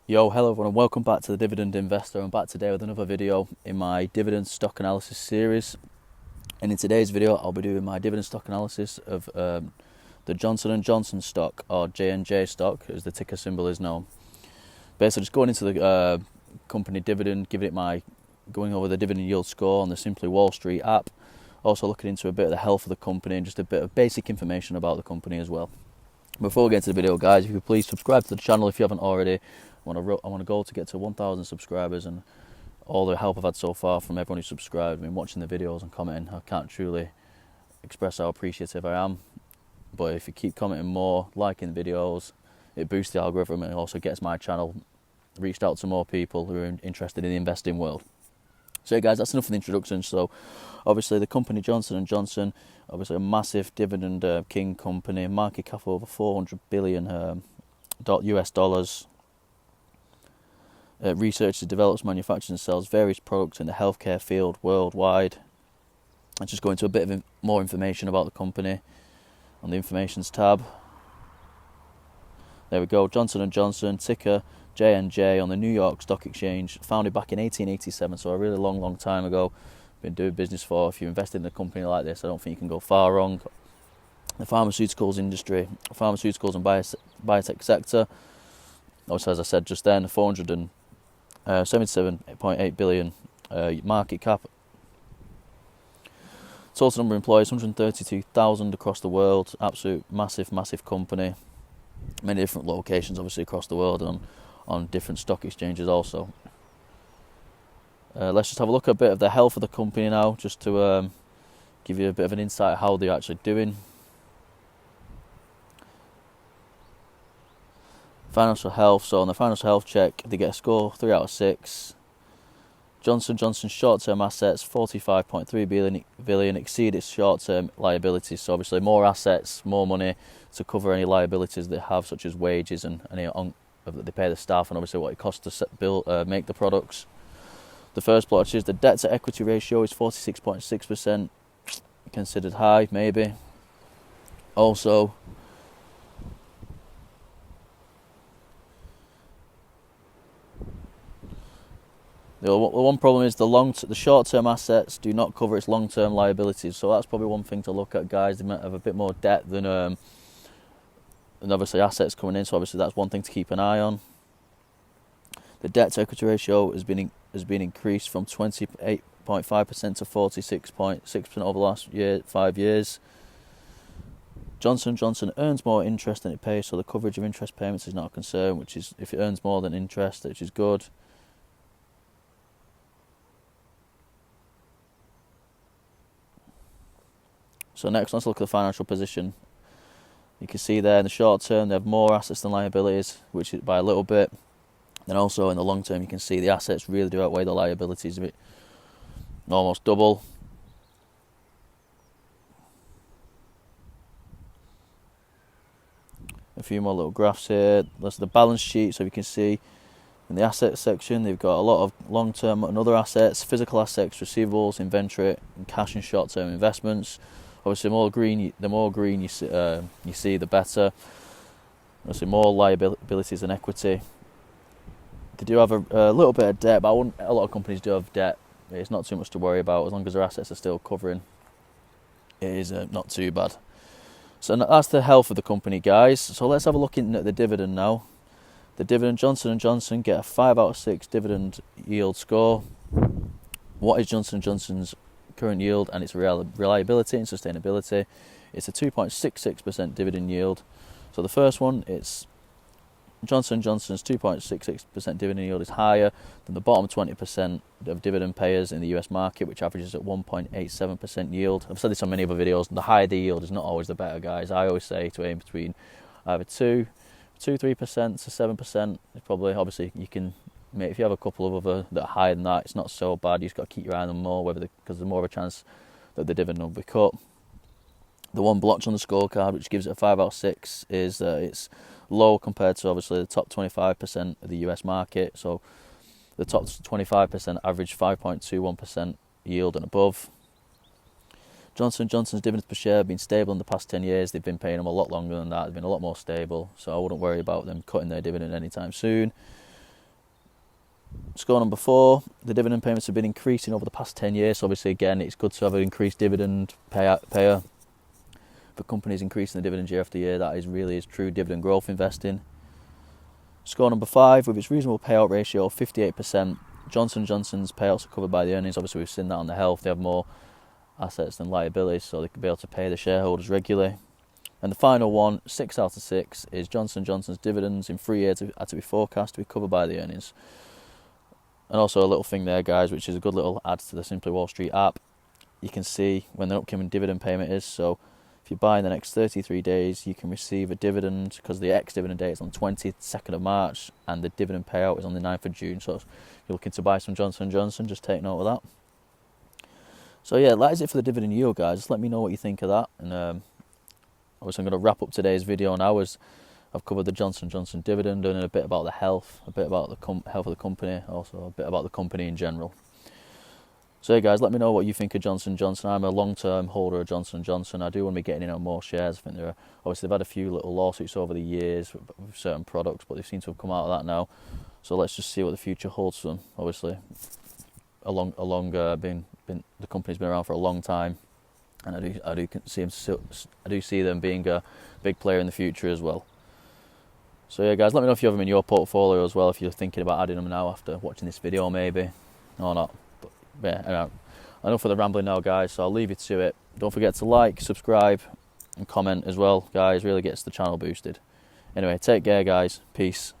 Yo, hello everyone and welcome back to the Dividend Investor. I'm back today with another video in my dividend stock analysis series. And in today's video I'll be doing my dividend stock analysis of the Johnson & Johnson stock, or JNJ stock as the ticker symbol is known. Basically just going into the company dividend, going over the dividend yield score on the Simply Wall Street app. Also looking into a bit of the health of the company and just a bit of basic information about the company as well. Before we get into the video, guys, if you could please subscribe to the channel if you haven't already. I want to go to get to 1,000 subscribers, and all the help I've had so far from everyone who subscribed, watching the videos and commenting, I can't truly express how appreciative I am. But if you keep commenting more, liking the videos, it boosts the algorithm and it also gets my channel reached out to more people who are interested in the investing world. So yeah, guys, that's enough of the introduction. So obviously the company Johnson & Johnson, obviously a massive dividend king company, market cap over 400 billion US dollars. Researches, develops, manufactures and sells various products in the healthcare field worldwide. I'll just go into a bit of more information about the company on the Informations tab. There we go, Johnson & Johnson, ticker JNJ on the New York Stock Exchange, founded back in 1887, so a really long time ago. Been doing business for. If you invest in a company like this, I don't think you can go far wrong. The pharmaceuticals industry, pharmaceuticals and biotech sector, also as I said just then, 477.8 billion market cap. Total number of employees 132,000 across the world. Absolute massive company. Many different locations obviously across the world and on different stock exchanges also. Let's just have a look at a bit of the health of the company now, just to give you a bit of an insight of how they're actually doing. Financial health. So on the financial health check, they get a score 3 out of 6. Johnson & Johnson's short-term assets 45.3 billion exceed its short-term liabilities. So obviously more assets, more money to cover any liabilities they have, such as wages and any that they pay the staff, and obviously what it costs to make the products. The first blotch is the debt to equity ratio is 46.6%, considered high maybe. Also, the one problem is the short-term assets do not cover its long-term liabilities, so that's probably one thing to look at, guys. They might have a bit more debt than obviously assets coming in, so obviously that's one thing to keep an eye on. The debt to equity ratio has been increased from 28.5% to 46.6% over the last 5 years. Johnson & Johnson earns more interest than it pays, so the coverage of interest payments is not a concern, which is if it earns more than interest, which is good. So next, let's look at the financial position. You can see there in the short term they have more assets than liabilities, which is by a little bit. Then also in the long term you can see the assets really do outweigh the liabilities a bit, almost double. A few more little graphs here. That's the balance sheet. So you can see in the assets section they've got a lot of long-term and other assets, physical assets, receivables, inventory, and cash and short-term investments. Obviously, the more green you see, the better. Obviously, more liabilities than equity. They do have a little bit of debt, but a lot of companies do have debt. It's not too much to worry about as long as their assets are still covering. It is not too bad. So that's the health of the company, guys. So let's have a look at the dividend now. The dividend, Johnson & Johnson get a 5 out of 6 dividend yield score. What is Johnson & Johnson's current yield and its reliability and sustainability? It's a 2.66% dividend yield. So the first one, it's Johnson & Johnson's 2.66% dividend yield is higher than the bottom 20% of dividend payers in the US market, which averages at 1.87% yield. I've said this on many other videos. The higher the yield is not always the better, guys. I always say to aim between either 3% to 7%. It's probably, obviously, you can make, if you have a couple of other that are higher than that, it's not so bad. You just got to keep your eye on them more, because there's more of a chance that the dividend will be cut. The one blotch on the scorecard, which gives it a 5 out of 6, is it's low compared to obviously the top 25% of the US market. So the top 25% average 5.21% yield and above. Johnson & Johnson's dividends per share have been stable in the past 10 years. They've been paying them a lot longer than that. They've been a lot more stable, so I wouldn't worry about them cutting their dividend anytime soon. Score number 4, the dividend payments have been increasing over the past 10 years. So obviously, again, it's good to have an increased dividend payer. For companies increasing the dividends year after year, that is true dividend growth investing. Score number 5, with its reasonable payout ratio of 58%, Johnson & Johnson's payouts are covered by the earnings. Obviously, we've seen that on the health. They have more assets than liabilities, so they can be able to pay the shareholders regularly. And the final one, 6 out of 6, is Johnson & Johnson's dividends in 3 years had to be forecast to be covered by the earnings. And also a little thing there, guys, which is a good little add to the Simply Wall Street app. You can see when the upcoming dividend payment is. So if you buy in the next 33 days, you can receive a dividend, because the ex-dividend date is on 22nd of March and the dividend payout is on the 9th of June. So if you're looking to buy some Johnson & Johnson, just take note of that. So yeah, that is it for the dividend yield, guys. Just let me know what you think of that. And obviously I'm going to wrap up today's video now as I've covered the Johnson & Johnson dividend and a bit about the health, a bit about the health of the company, also a bit about the company in general. So yeah, guys, let me know what you think of Johnson & Johnson. I'm a long-term holder of Johnson & Johnson. I do want to be getting in on more shares. I think obviously they've had a few little lawsuits over the years with certain products, but they seem to have come out of that now. So let's just see what the future holds for them. Obviously, the company's been around for a long time, and I do see them being a big player in the future as well. So yeah, guys, let me know if you have them in your portfolio as well, if you're thinking about adding them now after watching this video, maybe, or not. But yeah, enough of the rambling now, guys, so I'll leave you to it. Don't forget to like, subscribe, and comment as well, guys. Really gets the channel boosted. Anyway, take care, guys. Peace.